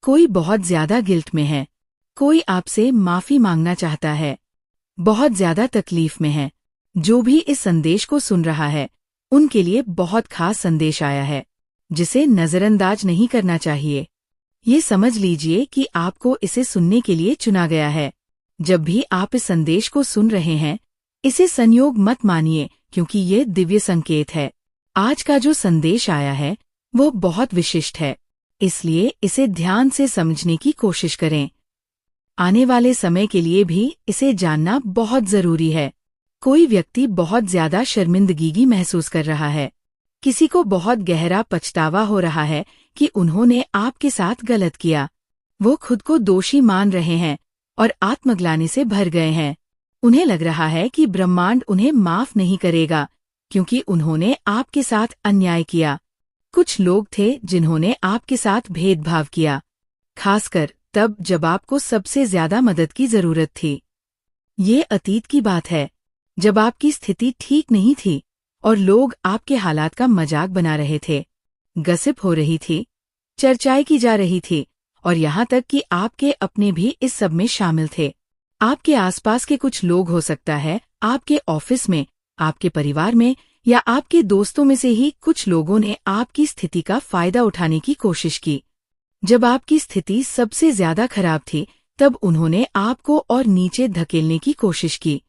कोई बहुत ज्यादा गिल्ट में है, कोई आपसे माफी मांगना चाहता है, बहुत ज्यादा तकलीफ में है। जो भी इस संदेश को सुन रहा है, उनके लिए बहुत खास संदेश आया है, जिसे नजरअंदाज नहीं करना चाहिए। ये समझ लीजिए कि आपको इसे सुनने के लिए चुना गया है। जब भी आप इस संदेश को सुन रहे हैं, इसे संयोग मत मानिए, क्योंकि ये दिव्य संकेत है। आज का जो संदेश आया है वो बहुत विशिष्ट है, इसलिए इसे ध्यान से समझने की कोशिश करें। आने वाले समय के लिए भी इसे जानना बहुत जरूरी है। कोई व्यक्ति बहुत ज्यादा शर्मिंदगी महसूस कर रहा है। किसी को बहुत गहरा पछतावा हो रहा है कि उन्होंने आपके साथ गलत किया। वो खुद को दोषी मान रहे हैं और आत्मग्लानि से भर गए हैं। उन्हें लग रहा है कि ब्रह्मांड उन्हें माफ नहीं करेगा, क्योंकि उन्होंने आपके साथ अन्याय किया। कुछ लोग थे जिन्होंने आपके साथ भेदभाव किया, खासकर तब जब आपको सबसे ज्यादा मदद की जरूरत थी। ये अतीत की बात है, जब आपकी स्थिति ठीक नहीं थी और लोग आपके हालात का मजाक बना रहे थे। गसिप हो रही थी, चर्चाएं की जा रही थी, और यहाँ तक कि आपके अपने भी इस सब में शामिल थे। आपके आसपास के कुछ लोग, हो सकता है आपके ऑफिस में, आपके परिवार में या आपके दोस्तों में से ही कुछ लोगों ने आपकी स्थिति का फायदा उठाने की कोशिश की। जब आपकी स्थिति सबसे ज्यादा खराब थी, तब उन्होंने आपको और नीचे धकेलने की कोशिश की।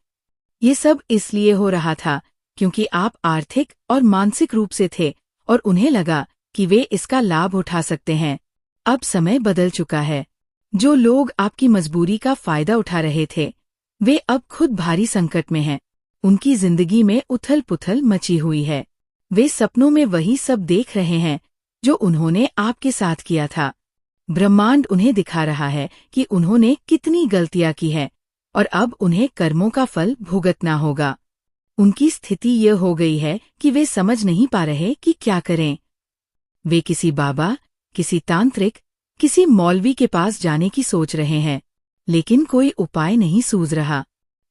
ये सब इसलिए हो रहा था क्योंकि आप आर्थिक और मानसिक रूप से थे और उन्हें लगा कि वे इसका लाभ उठा सकते हैं। अब समय बदल चुका है। जो लोग आपकी मजबूरी का फायदा उठा रहे थे, वे अब खुद भारी संकट में हैं। उनकी जिंदगी में उथल-पुथल मची हुई है। वे सपनों में वही सब देख रहे हैं जो उन्होंने आपके साथ किया था। ब्रह्मांड उन्हें दिखा रहा है कि उन्होंने कितनी गलतियां की हैं और अब उन्हें कर्मों का फल भुगतना होगा। उनकी स्थिति ये हो गई है कि वे समझ नहीं पा रहे कि क्या करें। वे किसी बाबा, किसी तांत्रिक, किसी मौलवी के पास जाने की सोच रहे हैं, लेकिन कोई उपाय नहीं सूझ रहा।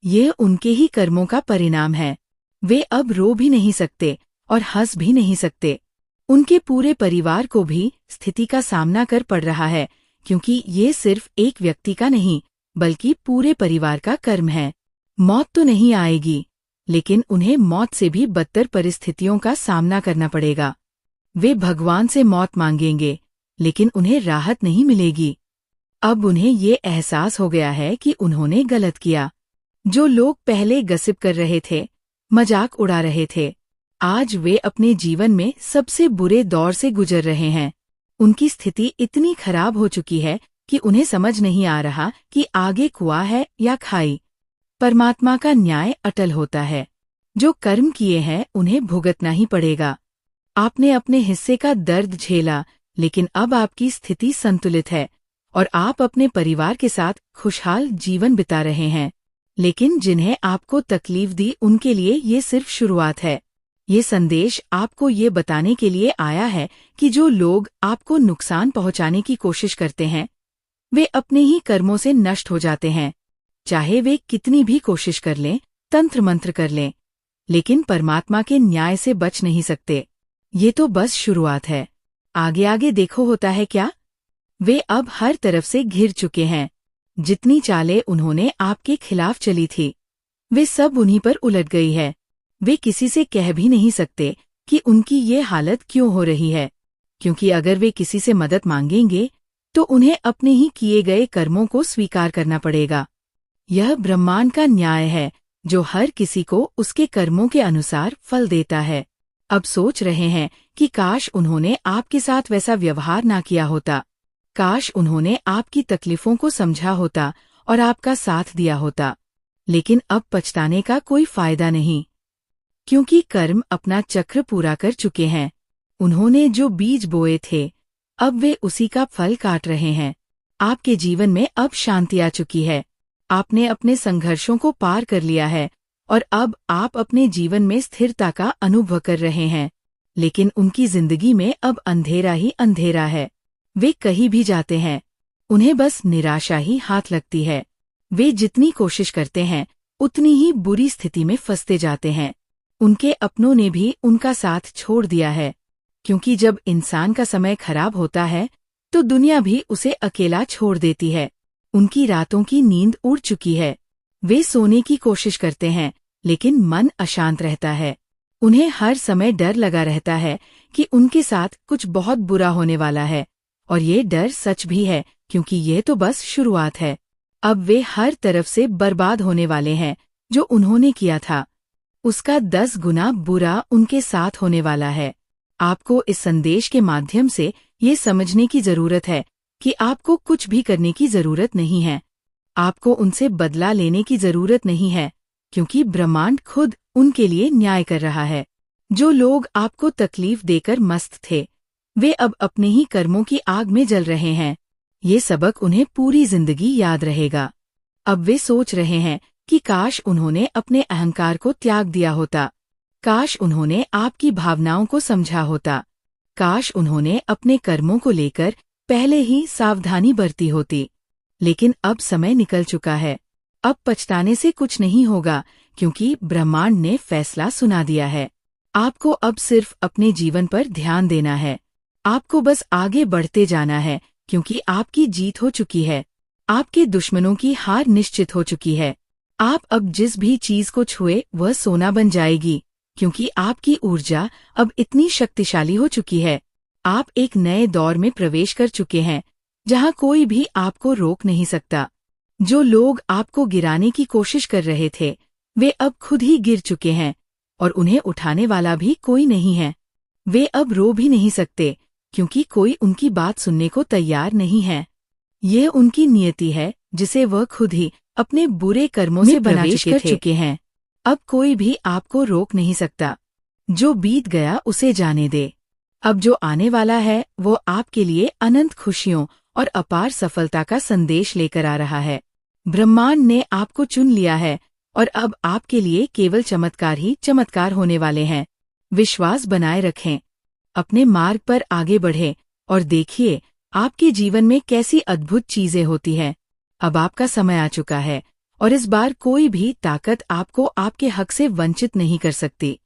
ये उनके ही कर्मों का परिणाम है। वे अब रो भी नहीं सकते और हंस भी नहीं सकते। उनके पूरे परिवार को भी स्थिति का सामना कर पड़ रहा है, क्योंकि ये सिर्फ एक व्यक्ति का नहीं, बल्कि पूरे परिवार का कर्म है। मौत तो नहीं आएगी, लेकिन उन्हें मौत से भी बदतर परिस्थितियों का सामना करना पड़ेगा। वे भगवान से मौत मांगेंगे, लेकिन उन्हें राहत नहीं मिलेगी। अब उन्हें ये एहसास हो गया है कि उन्होंने गलत किया। जो लोग पहले गसिप कर रहे थे, मजाक उड़ा रहे थे, आज वे अपने जीवन में सबसे बुरे दौर से गुजर रहे हैं। उनकी स्थिति इतनी खराब हो चुकी है कि उन्हें समझ नहीं आ रहा कि आगे कुआं है या खाई। परमात्मा का न्याय अटल होता है। जो कर्म किए हैं उन्हें भुगतना ही पड़ेगा। आपने अपने हिस्से का दर्द झेला, लेकिन अब आपकी स्थिति संतुलित है और आप अपने परिवार के साथ खुशहाल जीवन बिता रहे हैं। लेकिन जिन्हें आपको तकलीफ दी, उनके लिए ये सिर्फ शुरुआत है। ये संदेश आपको ये बताने के लिए आया है कि जो लोग आपको नुकसान पहुंचाने की कोशिश करते हैं, वे अपने ही कर्मों से नष्ट हो जाते हैं। चाहे वे कितनी भी कोशिश कर लें, तंत्र मंत्र कर लें, लेकिन परमात्मा के न्याय से बच नहीं सकते। ये तो बस शुरुआत है। आगे आगे देखो होता है क्या। वे अब हर तरफ से घिर चुके हैं। जितनी चालें उन्होंने आपके खिलाफ चली थी, वे सब उन्हीं पर उलट गई है। वे किसी से कह भी नहीं सकते कि उनकी ये हालत क्यों हो रही है, क्योंकि अगर वे किसी से मदद मांगेंगे तो उन्हें अपने ही किए गए कर्मों को स्वीकार करना पड़ेगा। यह ब्रह्मांड का न्याय है, जो हर किसी को उसके कर्मों के अनुसार फल देता है। अब सोच रहे हैं कि काश उन्होंने आपके साथ वैसा व्यवहार ना किया होता, काश उन्होंने आपकी तकलीफों को समझा होता और आपका साथ दिया होता। लेकिन अब पछताने का कोई फायदा नहीं, क्योंकि कर्म अपना चक्र पूरा कर चुके हैं। उन्होंने जो बीज बोए थे, अब वे उसी का फल काट रहे हैं। आपके जीवन में अब शांति आ चुकी है। आपने अपने संघर्षों को पार कर लिया है और अब आप अपने जीवन में स्थिरता का अनुभव कर रहे हैं। लेकिन उनकी जिंदगी में अब अंधेरा ही अंधेरा है। वे कहीं भी जाते हैं, उन्हें बस निराशा ही हाथ लगती है। वे जितनी कोशिश करते हैं, उतनी ही बुरी स्थिति में फंसते जाते हैं। उनके अपनों ने भी उनका साथ छोड़ दिया है, क्योंकि जब इंसान का समय खराब होता है तो दुनिया भी उसे अकेला छोड़ देती है। उनकी रातों की नींद उड़ चुकी है। वे सोने की कोशिश करते हैं, लेकिन मन अशांत रहता है। उन्हें हर समय डर लगा रहता है कि उनके साथ कुछ बहुत बुरा होने वाला है, और ये डर सच भी है, क्योंकि ये तो बस शुरुआत है। अब वे हर तरफ से बर्बाद होने वाले हैं। जो उन्होंने किया था, उसका 10 गुना बुरा उनके साथ होने वाला है। आपको इस संदेश के माध्यम से ये समझने की जरूरत है कि आपको कुछ भी करने की जरूरत नहीं है। आपको उनसे बदला लेने की जरूरत नहीं है, क्योंकि ब्रह्मांड खुद उनके लिए न्याय कर रहा है। जो लोग आपको तकलीफ देकर मस्त थे, वे अब अपने ही कर्मों की आग में जल रहे हैं। ये सबक उन्हें पूरी जिंदगी याद रहेगा। अब वे सोच रहे हैं कि काश उन्होंने अपने अहंकार को त्याग दिया होता। काश उन्होंने आपकी भावनाओं को समझा होता। काश उन्होंने अपने कर्मों को लेकर पहले ही सावधानी बरती होती। लेकिन अब समय निकल चुका है। अब पछताने से कुछ नहीं होगा, क्योंकि ब्रह्मांड ने फैसला सुना दिया है। आपको अब सिर्फ अपने जीवन पर ध्यान देना है। आपको बस आगे बढ़ते जाना है, क्योंकि आपकी जीत हो चुकी है। आपके दुश्मनों की हार निश्चित हो चुकी है। आप अब जिस भी चीज को छुए वह सोना बन जाएगी, क्योंकि आपकी ऊर्जा अब इतनी शक्तिशाली हो चुकी है। आप एक नए दौर में प्रवेश कर चुके हैं, जहां कोई भी आपको रोक नहीं सकता। जो लोग आपको गिराने की कोशिश कर रहे थे, वे अब खुद ही गिर चुके हैं, और उन्हें उठाने वाला भी कोई नहीं है। वे अब रो भी नहीं सकते, क्योंकि कोई उनकी बात सुनने को तैयार नहीं है। ये उनकी नियति है, जिसे वह खुद ही अपने बुरे कर्मों से बना चुके हैं। अब कोई भी आपको रोक नहीं सकता। जो बीत गया उसे जाने दे। अब जो आने वाला है वो आपके लिए अनंत खुशियों और अपार सफलता का संदेश लेकर आ रहा है। ब्रह्मांड ने आपको चुन लिया है, और अब आपके लिए केवल चमत्कार ही चमत्कार होने वाले हैं। विश्वास बनाए रखें, अपने मार्ग पर आगे बढ़ें, और देखिए आपके जीवन में कैसी अद्भुत चीजें होती हैं। अब आपका समय आ चुका है, और इस बार कोई भी ताकत आपको आपके हक से वंचित नहीं कर सकती।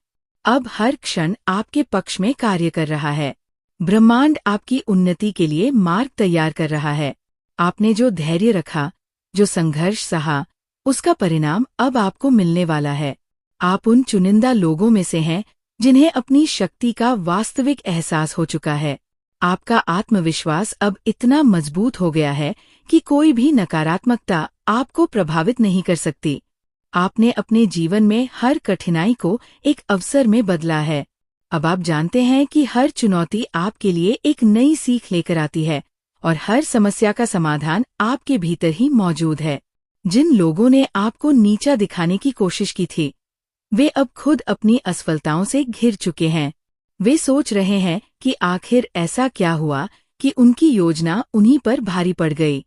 अब हर क्षण आपके पक्ष में कार्य कर रहा है। ब्रह्मांड आपकी उन्नति के लिए मार्ग तैयार कर रहा है। आपने जो धैर्य रखा, जो संघर्ष सहा, उसका परिणाम अब आपको मिलने वाला है। आप उन चुनिंदा लोगों में से हैं जिन्हें अपनी शक्ति का वास्तविक एहसास हो चुका है। आपका आत्मविश्वास अब इतना मजबूत हो गया है कि कोई भी नकारात्मकता आपको प्रभावित नहीं कर सकती। आपने अपने जीवन में हर कठिनाई को एक अवसर में बदला है। अब आप जानते हैं कि हर चुनौती आपके लिए एक नई सीख लेकर आती है, और हर समस्या का समाधान आपके भीतर ही मौजूद है। जिन लोगों ने आपको नीचा दिखाने की कोशिश की थी, वे अब खुद अपनी असफलताओं से घिर चुके हैं। वे सोच रहे हैं कि आखिर ऐसा क्या हुआ कि उनकी योजना उन्हीं पर भारी पड़ गई।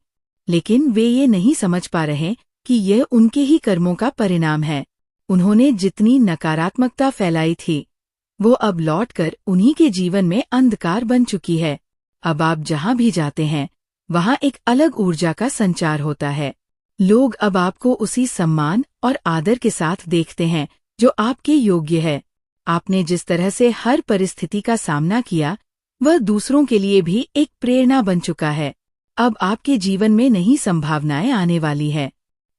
लेकिन वे ये नहीं समझ पा रहे कि यह उनके ही कर्मों का परिणाम है। उन्होंने जितनी नकारात्मकता फैलाई थी, वो अब लौटकर उन्हीं के जीवन में अंधकार बन चुकी है। अब आप जहां भी जाते हैं, वहां एक अलग ऊर्जा का संचार होता है। लोग अब आपको उसी सम्मान और आदर के साथ देखते हैं जो आपके योग्य है। आपने जिस तरह से हर परिस्थिति का सामना किया, वह दूसरों के लिए भी एक प्रेरणा बन चुका है। अब आपके जीवन में नई संभावनाएं आने वाली है।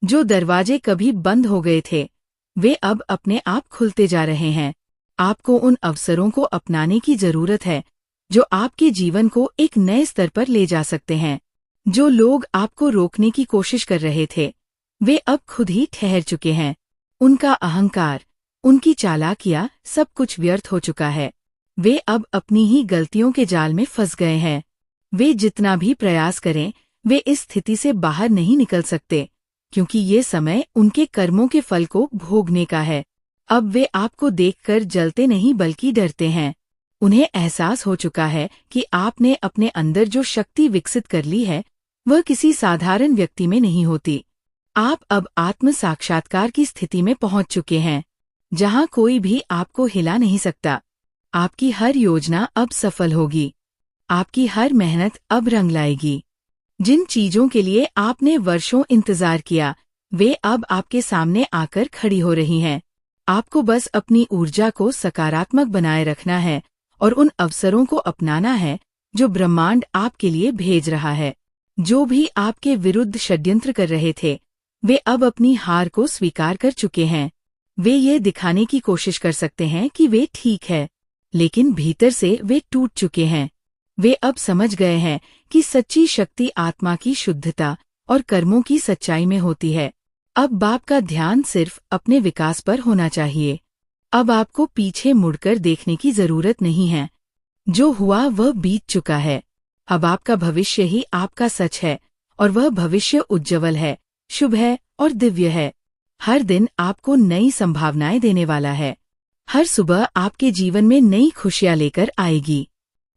जो दरवाजे कभी बंद हो गए थे, वे अब अपने आप खुलते जा रहे हैं। आपको उन अवसरों को अपनाने की जरूरत है जो आपके जीवन को एक नए स्तर पर ले जा सकते हैं। जो लोग आपको रोकने की कोशिश कर रहे थे, वे अब खुद ही ठहर चुके हैं। उनका अहंकार, उनकी चालाकियां, सब कुछ व्यर्थ हो चुका है। वे अब अपनी ही गलतियों के जाल में फंस गए हैं। वे जितना भी प्रयास करें, वे इस स्थिति से बाहर नहीं निकल सकते, क्योंकि ये समय उनके कर्मों के फल को भोगने का है। अब वे आपको देखकर जलते नहीं बल्कि डरते हैं। उन्हें एहसास हो चुका है कि आपने अपने अंदर जो शक्ति विकसित कर ली है, वह किसी साधारण व्यक्ति में नहीं होती। आप अब आत्म साक्षात्कार की स्थिति में पहुंच चुके हैं, जहां कोई भी आपको हिला नहीं सकता। आपकी हर योजना अब सफल होगी। आपकी हर मेहनत अब रंग लाएगी। जिन चीजों के लिए आपने वर्षों इंतजार किया, वे अब आपके सामने आकर खड़ी हो रही हैं। आपको बस अपनी ऊर्जा को सकारात्मक बनाए रखना है और उन अवसरों को अपनाना है जो ब्रह्मांड आपके लिए भेज रहा है। जो भी आपके विरुद्ध षड्यंत्र कर रहे थे, वे अब अपनी हार को स्वीकार कर चुके हैं। वे ये दिखाने की कोशिश कर सकते हैं कि वे ठीक है, लेकिन भीतर से वे टूट चुके हैं। वे अब समझ गए हैं कि सच्ची शक्ति आत्मा की शुद्धता और कर्मों की सच्चाई में होती है। अब बाप का ध्यान सिर्फ अपने विकास पर होना चाहिए। अब आपको पीछे मुड़कर देखने की जरूरत नहीं है। जो हुआ वह बीत चुका है। अब आपका भविष्य ही आपका सच है, और वह भविष्य उज्ज्वल है, शुभ है और दिव्य है। हर दिन आपको नई संभावनाएं देने वाला है। हर सुबह आपके जीवन में नई खुशियां लेकर आएगी।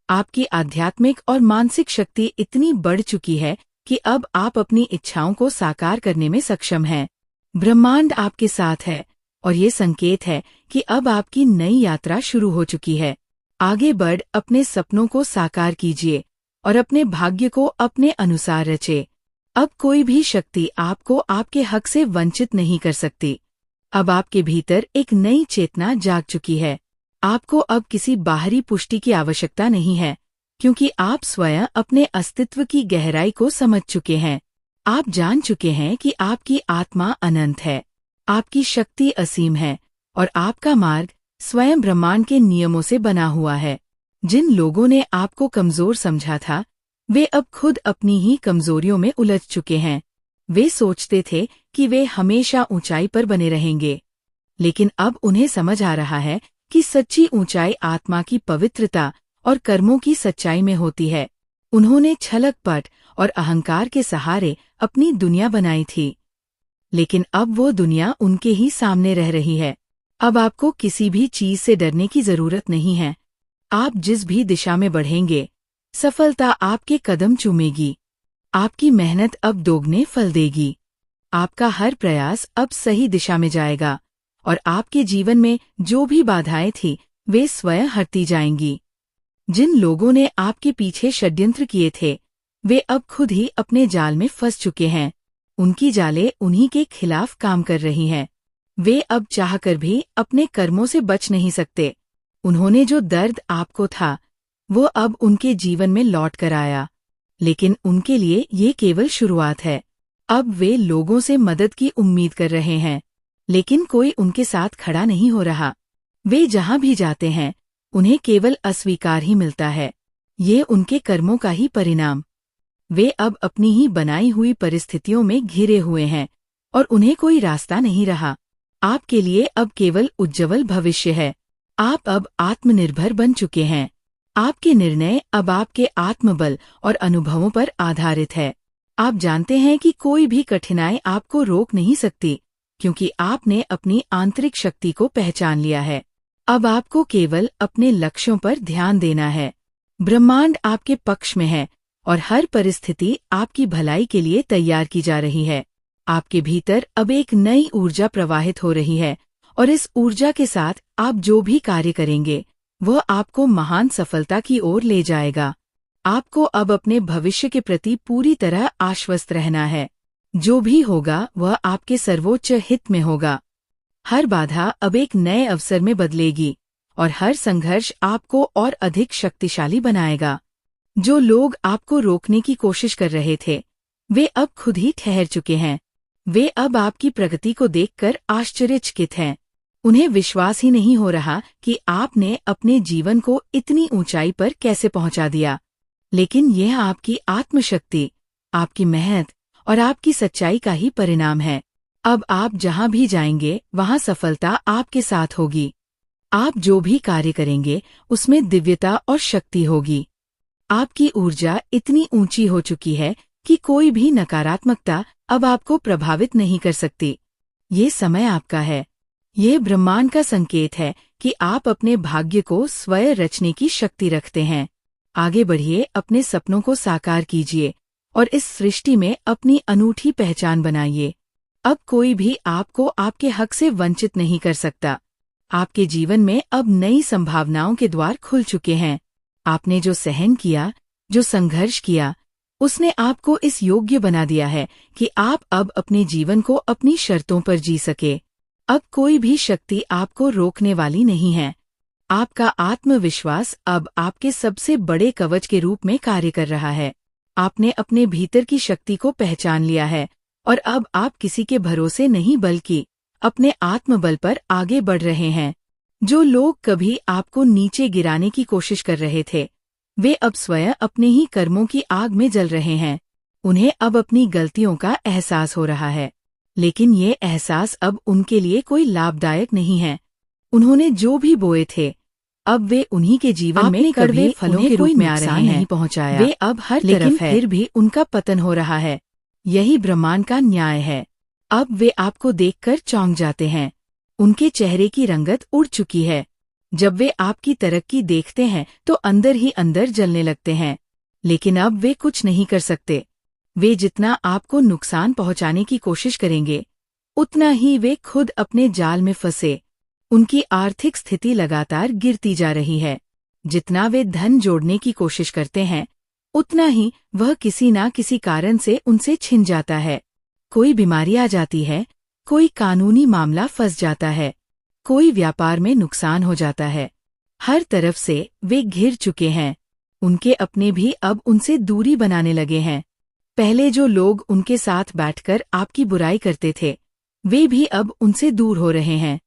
आपकी आध्यात्मिक और मानसिक शक्ति इतनी बढ़ चुकी है कि अब आप अपनी इच्छाओं को साकार करने में सक्षम हैं। ब्रह्मांड आपके साथ है, और ये संकेत है कि अब आपकी नई यात्रा शुरू हो चुकी है। आगे बढ़ अपने सपनों को साकार कीजिए और अपने भाग्य को अपने अनुसार रचे। अब कोई भी शक्ति आपको आपके हक से वंचित नहीं कर सकती। अब आपके भीतर एक नई चेतना जाग चुकी है। आपको अब किसी बाहरी पुष्टि की आवश्यकता नहीं है, क्योंकि आप स्वयं अपने अस्तित्व की गहराई को समझ चुके हैं। आप जान चुके हैं कि आपकी आत्मा अनंत है, आपकी शक्ति असीम है, और आपका मार्ग स्वयं ब्रह्मांड के नियमों से बना हुआ है। जिन लोगों ने आपको कमजोर समझा था, वे अब खुद अपनी ही कमजोरियों में उलझ चुके हैं। वे सोचते थे कि वे हमेशा ऊंचाई पर बने रहेंगे, लेकिन अब उन्हें समझ आ रहा है कि सच्ची ऊंचाई आत्मा की पवित्रता और कर्मों की सच्चाई में होती है। उन्होंने छलकपट और अहंकार के सहारे अपनी दुनिया बनाई थी, लेकिन अब वो दुनिया उनके ही सामने रह रही है। अब आपको किसी भी चीज से डरने की जरूरत नहीं है। आप जिस भी दिशा में बढ़ेंगे, सफलता आपके कदम चूमेगी। आपकी मेहनत अब दोगुने फल देगी। आपका हर प्रयास अब सही दिशा में जाएगा, और आपके जीवन में जो भी बाधाएं थी, वे स्वयं हटती जाएंगी। जिन लोगों ने आपके पीछे षड्यंत्र किए थे, वे अब खुद ही अपने जाल में फंस चुके हैं। उनकी जालें उन्हीं के खिलाफ काम कर रही हैं। वे अब चाहकर भी अपने कर्मों से बच नहीं सकते। उन्होंने जो दर्द आपको था, वो अब उनके जीवन में लौट कर आया, लेकिन उनके लिए ये केवल शुरुआत है। अब वे लोगों से मदद की उम्मीद कर रहे हैं, लेकिन कोई उनके साथ खड़ा नहीं हो रहा। वे जहां भी जाते हैं, उन्हें केवल अस्वीकार ही मिलता है। ये उनके कर्मों का ही परिणाम। वे अब अपनी ही बनाई हुई परिस्थितियों में घिरे हुए हैं, और उन्हें कोई रास्ता नहीं रहा। आपके लिए अब केवल उज्ज्वल भविष्य है। आप अब आत्मनिर्भर बन चुके हैं। आपके निर्णय अब आपके आत्मबल और अनुभवों पर आधारित है। आप जानते हैं कि कोई भी कठिनाई आपको रोक नहीं सकती, क्योंकि आपने अपनी आंतरिक शक्ति को पहचान लिया है। अब आपको केवल अपने लक्ष्यों पर ध्यान देना है। ब्रह्मांड आपके पक्ष में है, और हर परिस्थिति आपकी भलाई के लिए तैयार की जा रही है। आपके भीतर अब एक नई ऊर्जा प्रवाहित हो रही है, और इस ऊर्जा के साथ आप जो भी कार्य करेंगे, वह आपको महान सफलता की ओर ले जाएगा। आपको अब अपने भविष्य के प्रति पूरी तरह आश्वस्त रहना है। जो भी होगा वह आपके सर्वोच्च हित में होगा। हर बाधा अब एक नए अवसर में बदलेगी, और हर संघर्ष आपको और अधिक शक्तिशाली बनाएगा। जो लोग आपको रोकने की कोशिश कर रहे थे, वे अब खुद ही ठहर चुके हैं। वे अब आपकी प्रगति को देखकर आश्चर्यचकित हैं। उन्हें विश्वास ही नहीं हो रहा कि आपने अपने जीवन को इतनी ऊंचाई पर कैसे पहुंचा दिया। लेकिन यह आपकी आत्मशक्ति, आपकी मेहनत और आपकी सच्चाई का ही परिणाम है। अब आप जहां भी जाएंगे, वहां सफलता आपके साथ होगी। आप जो भी कार्य करेंगे, उसमें दिव्यता और शक्ति होगी। आपकी ऊर्जा इतनी ऊंची हो चुकी है कि कोई भी नकारात्मकता अब आपको प्रभावित नहीं कर सकती। ये समय आपका है। ये ब्रह्मांड का संकेत है कि आप अपने भाग्य को स्वयं रचने की शक्ति रखते हैं। आगे बढ़िए, अपने सपनों को साकार कीजिए और इस सृष्टि में अपनी अनूठी पहचान बनाइए। अब कोई भी आपको आपके हक से वंचित नहीं कर सकता। आपके जीवन में अब नई संभावनाओं के द्वार खुल चुके हैं। आपने जो सहन किया, जो संघर्ष किया, उसने आपको इस योग्य बना दिया है कि आप अब अपने जीवन को अपनी शर्तों पर जी सके। अब कोई भी शक्ति आपको रोकने वाली नहीं है। आपका आत्मविश्वास अब आपके सबसे बड़े कवच के रूप में कार्य कर रहा है। आपने अपने भीतर की शक्ति को पहचान लिया है और अब आप किसी के भरोसे नहीं बल्कि अपने आत्मबल पर आगे बढ़ रहे हैं। जो लोग कभी आपको नीचे गिराने की कोशिश कर रहे थे, वे अब स्वयं अपने ही कर्मों की आग में जल रहे हैं। उन्हें अब अपनी गलतियों का एहसास हो रहा है, लेकिन ये एहसास अब उनके लिए कोई लाभदायक नहीं है। उन्होंने जो भी बोए थे, अब वे उन्हीं के जीवन में कड़वे फलों के रूप में आ रहे हैं। नहीं पहुंचाया, वे अब हर तरफ है, फिर भी उनका पतन हो रहा है। यही ब्रह्मांड का न्याय है। अब वे आपको देखकर चौंक जाते हैं। उनके चेहरे की रंगत उड़ चुकी है। जब वे आपकी तरक्की देखते हैं तो अंदर ही अंदर जलने लगते हैं, लेकिन अब वे कुछ नहीं कर सकते। वे जितना आपको नुकसान पहुंचाने की कोशिश करेंगे, उतना ही वे खुद अपने जाल में फंसे। उनकी आर्थिक स्थिति लगातार गिरती जा रही है। जितना वे धन जोड़ने की कोशिश करते हैं, उतना ही वह किसी ना किसी कारण से उनसे छिन जाता है। कोई बीमारी आ जाती है, कोई कानूनी मामला फंस जाता है, कोई व्यापार में नुकसान हो जाता है। हर तरफ से वे घिर चुके हैं। उनके अपने भी अब उनसे दूरी बनाने लगे हैं। पहले जो लोग उनके साथ बैठकर आपकी बुराई करते थे, वे भी अब उनसे दूर हो रहे हैं,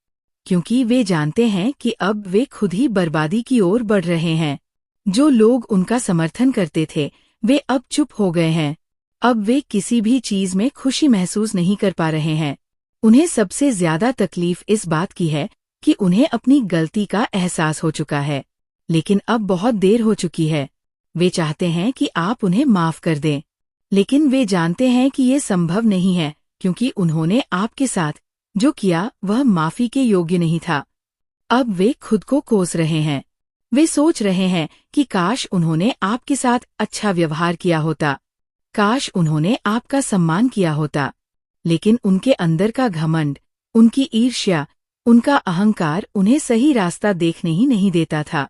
क्योंकि वे जानते हैं कि अब वे खुद ही बर्बादी की ओर बढ़ रहे हैं। जो लोग उनका समर्थन करते थे, वे अब चुप हो गए हैं। अब वे किसी भी चीज में खुशी महसूस नहीं कर पा रहे हैं। उन्हें सबसे ज्यादा तकलीफ इस बात की है कि उन्हें अपनी गलती का एहसास हो चुका है, लेकिन अब बहुत देर हो चुकी है। वे चाहते हैं कि आप उन्हें माफ कर दें, लेकिन वे जानते हैं कि ये संभव नहीं है, क्योंकि उन्होंने आपके साथ जो किया वह माफी के योग्य नहीं था। अब वे खुद को कोस रहे हैं। वे सोच रहे हैं कि काश उन्होंने आपके साथ अच्छा व्यवहार किया होता, काश उन्होंने आपका सम्मान किया होता। लेकिन उनके अंदर का घमंड, उनकी ईर्ष्या, उनका अहंकार उन्हें सही रास्ता देखने ही नहीं देता था।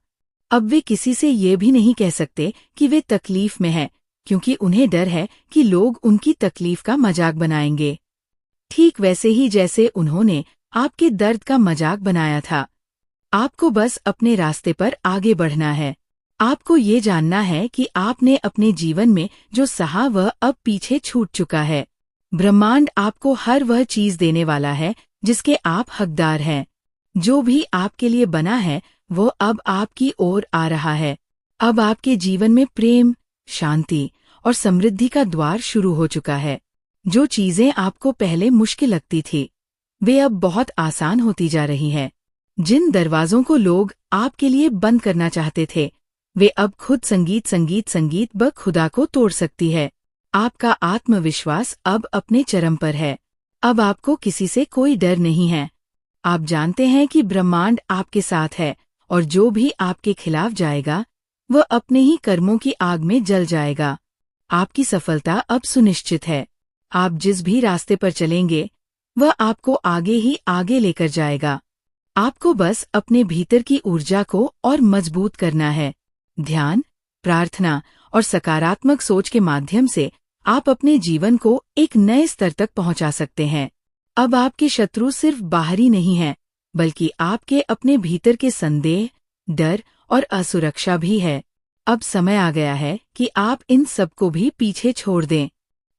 अब वे किसी से ये भी नहीं कह सकते कि वे तकलीफ में हैं, क्योंकि उन्हें डर है कि लोग उनकी तकलीफ का मजाक बनाएंगे, ठीक वैसे ही जैसे उन्होंने आपके दर्द का मजाक बनाया था। आपको बस अपने रास्ते पर आगे बढ़ना है। आपको ये जानना है कि आपने अपने जीवन में जो सहा वह अब पीछे छूट चुका है। ब्रह्मांड आपको हर वह चीज देने वाला है जिसके आप हकदार हैं। जो भी आपके लिए बना है वो अब आपकी ओर आ रहा है। अब आपके जीवन में प्रेम, शांति और समृद्धि का द्वार शुरू हो चुका है। जो चीजें आपको पहले मुश्किल लगती थी, वे अब बहुत आसान होती जा रही हैं। जिन दरवाजों को लोग आपके लिए बंद करना चाहते थे, वे अब खुद संगीत ब खुदा को तोड़ सकती है। आपका आत्मविश्वास अब अपने चरम पर है। अब आपको किसी से कोई डर नहीं है। आप जानते हैं कि ब्रह्मांड आपके साथ है और जो भी आपके खिलाफ जाएगा वह अपने ही कर्मों की आग में जल जाएगा। आपकी सफलता अब सुनिश्चित है। आप जिस भी रास्ते पर चलेंगे वह आपको आगे ही आगे लेकर जाएगा। आपको बस अपने भीतर की ऊर्जा को और मजबूत करना है। ध्यान, प्रार्थना और सकारात्मक सोच के माध्यम से आप अपने जीवन को एक नए स्तर तक पहुंचा सकते हैं। अब आपके शत्रु सिर्फ बाहरी नहीं हैं, बल्कि आपके अपने भीतर के संदेह, डर और असुरक्षा भी है। अब समय आ गया है कि आप इन सबको भी पीछे छोड़ दें।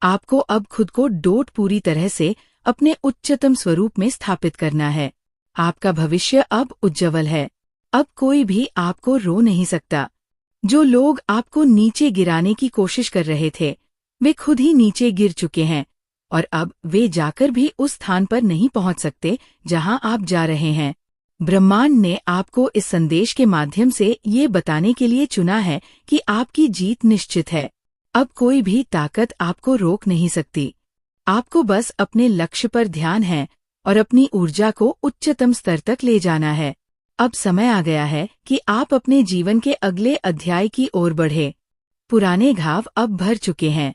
आपको अब खुद को डोट पूरी तरह से अपने उच्चतम स्वरूप में स्थापित करना है। आपका भविष्य अब उज्ज्वल है। अब कोई भी आपको रो नहीं सकता। जो लोग आपको नीचे गिराने की कोशिश कर रहे थे, वे खुद ही नीचे गिर चुके हैं और अब वे जाकर भी उस स्थान पर नहीं पहुंच सकते जहां आप जा रहे हैं। ब्रह्मांड ने आपको इस संदेश के माध्यम से ये बताने के लिए चुना है कि आपकी जीत निश्चित है। अब कोई भी ताकत आपको रोक नहीं सकती। आपको बस अपने लक्ष्य पर ध्यान है और अपनी ऊर्जा को उच्चतम स्तर तक ले जाना है। अब समय आ गया है कि आप अपने जीवन के अगले अध्याय की ओर बढ़े। पुराने घाव अब भर चुके हैं,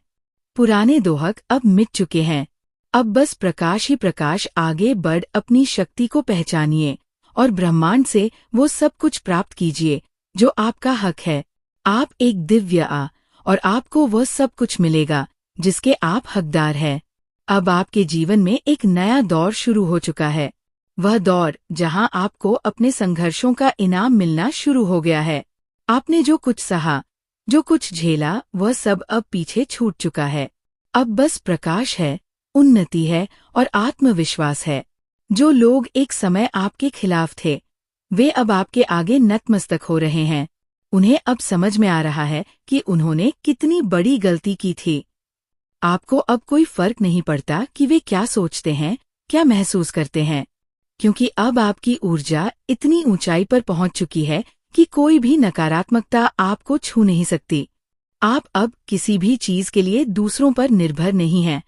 पुराने दोहक अब मिट चुके हैं। अब बस प्रकाश ही प्रकाश आगे बढ़ अपनी शक्ति को पहचानिए और ब्रह्मांड से वो सब कुछ प्राप्त कीजिए जो आपका हक है। आप एक दिव्य और आपको वह सब कुछ मिलेगा जिसके आप हकदार हैं। अब आपके जीवन में एक नया दौर शुरू हो चुका है। वह दौर जहां आपको अपने संघर्षों का इनाम मिलना शुरू हो गया है। आपने जो कुछ सहा, जो कुछ झेला, वह सब अब पीछे छूट चुका है। अब बस प्रकाश है, उन्नति है और आत्मविश्वास है। जो लोग एक समय आपके खिलाफ थे, वे अब आपके आगे नतमस्तक हो रहे हैं। उन्हें अब समझ में आ रहा है कि उन्होंने कितनी बड़ी गलती की थी। आपको अब कोई फर्क नहीं पड़ता कि वे क्या सोचते हैं, क्या महसूस करते हैं, क्योंकि अब आपकी ऊर्जा इतनी ऊंचाई पर पहुंच चुकी है कि कोई भी नकारात्मकता आपको छू नहीं सकती। आप अब किसी भी चीज के लिए दूसरों पर निर्भर नहीं हैं।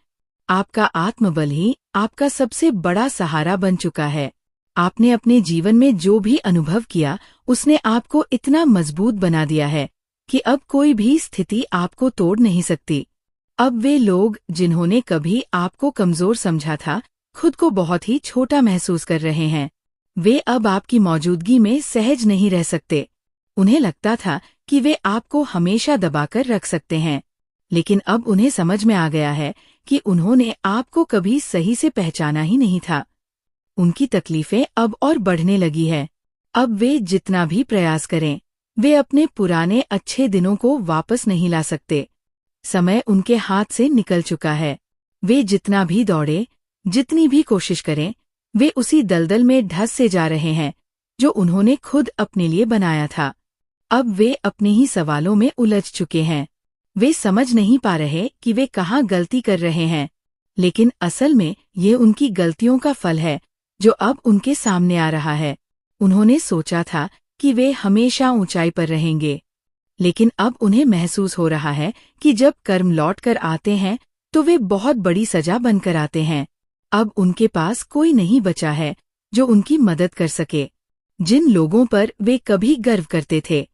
आपका आत्मबल ही आपका सबसे बड़ा सहारा बन चुका है। आपने अपने जीवन में जो भी अनुभव किया, उसने आपको इतना मजबूत बना दिया है कि अब कोई भी स्थिति आपको तोड़ नहीं सकती। अब वे लोग जिन्होंने कभी आपको कमजोर समझा था, खुद को बहुत ही छोटा महसूस कर रहे हैं। वे अब आपकी मौजूदगी में सहज नहीं रह सकते। उन्हें लगता था कि वे आपको हमेशा दबाकर रख सकते हैं, लेकिन अब उन्हें समझ में आ गया है कि उन्होंने आपको कभी सही से पहचाना ही नहीं था। उनकी तकलीफें अब और बढ़ने लगी है। अब वे जितना भी प्रयास करें, वे अपने पुराने अच्छे दिनों को वापस नहीं ला सकते। समय उनके हाथ से निकल चुका है। वे जितना भी दौड़े, जितनी भी कोशिश करें, वे उसी दलदल में धंस से जा रहे हैं जो उन्होंने खुद अपने लिए बनाया था। अब वे अपने ही सवालों में उलझ चुके हैं। वे समझ नहीं पा रहे कि वे कहाँ गलती कर रहे हैं, लेकिन असल में ये उनकी गलतियों का फल है जो अब उनके सामने आ रहा है। उन्होंने सोचा था कि वे हमेशा ऊंचाई पर रहेंगे, लेकिन अब उन्हें महसूस हो रहा है कि जब कर्म लौट कर आते हैं तो वे बहुत बड़ी सजा बनकर आते हैं। अब उनके पास कोई नहीं बचा है जो उनकी मदद कर सके। जिन लोगों पर वे कभी गर्व करते थे,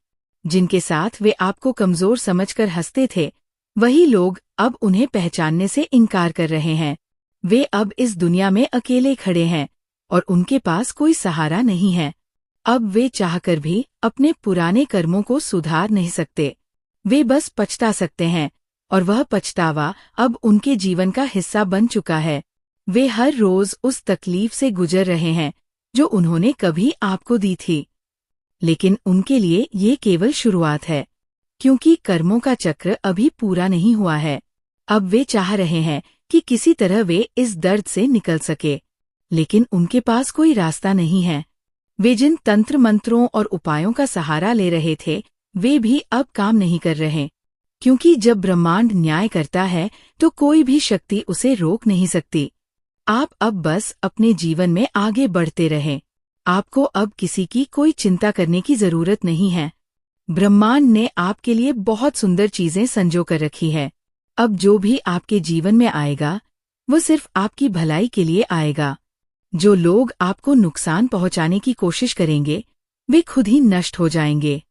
जिनके साथ वे आपको कमजोर समझकर हंसते थे, वही लोग अब उन्हें पहचानने से इनकार कर रहे हैं। वे अब इस दुनिया में अकेले खड़े हैं और उनके पास कोई सहारा नहीं है। अब वे चाहकर भी अपने पुराने कर्मों को सुधार नहीं सकते। वे बस पछता सकते हैं, और वह पछतावा अब उनके जीवन का हिस्सा बन चुका है। वे हर रोज उस तकलीफ से गुजर रहे हैं जो उन्होंने कभी आपको दी थी, लेकिन उनके लिए ये केवल शुरुआत है, क्योंकि कर्मों का चक्र अभी पूरा नहीं हुआ है। अब वे चाह रहे हैं कि किसी तरह वे इस दर्द से निकल सके, लेकिन उनके पास कोई रास्ता नहीं है। वे जिन तंत्र मंत्रों और उपायों का सहारा ले रहे थे, वे भी अब काम नहीं कर रहे, क्योंकि जब ब्रह्मांड न्याय करता है तो कोई भी शक्ति उसे रोक नहीं सकती। आप अब बस अपने जीवन में आगे बढ़ते रहें। आपको अब किसी की कोई चिंता करने की जरूरत नहीं है। ब्रह्मांड ने आपके लिए बहुत सुंदर चीजें संजो कर रखी है। अब जो भी आपके जीवन में आएगा, वो सिर्फ आपकी भलाई के लिए आएगा। जो लोग आपको नुकसान पहुंचाने की कोशिश करेंगे, वे खुद ही नष्ट हो जाएंगे।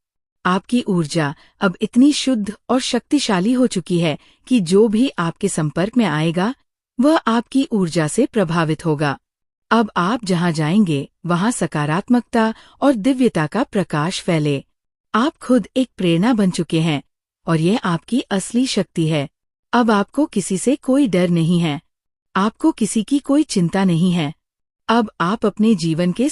आपकी ऊर्जा अब इतनी शुद्ध और शक्तिशाली हो चुकी है कि जो भी आपके संपर्क में आएगा, वह आपकी ऊर्जा से प्रभावित होगा। अब आप जहां जाएंगे, वहां सकारात्मकता और दिव्यता का प्रकाश फैले। आप खुद एक प्रेरणा बन चुके हैं, और यह आपकी असली शक्ति है। अब आपको किसी से कोई डर नहीं है। आपको किसी की कोई चिंता नहीं है। अब आप अपने जीवन के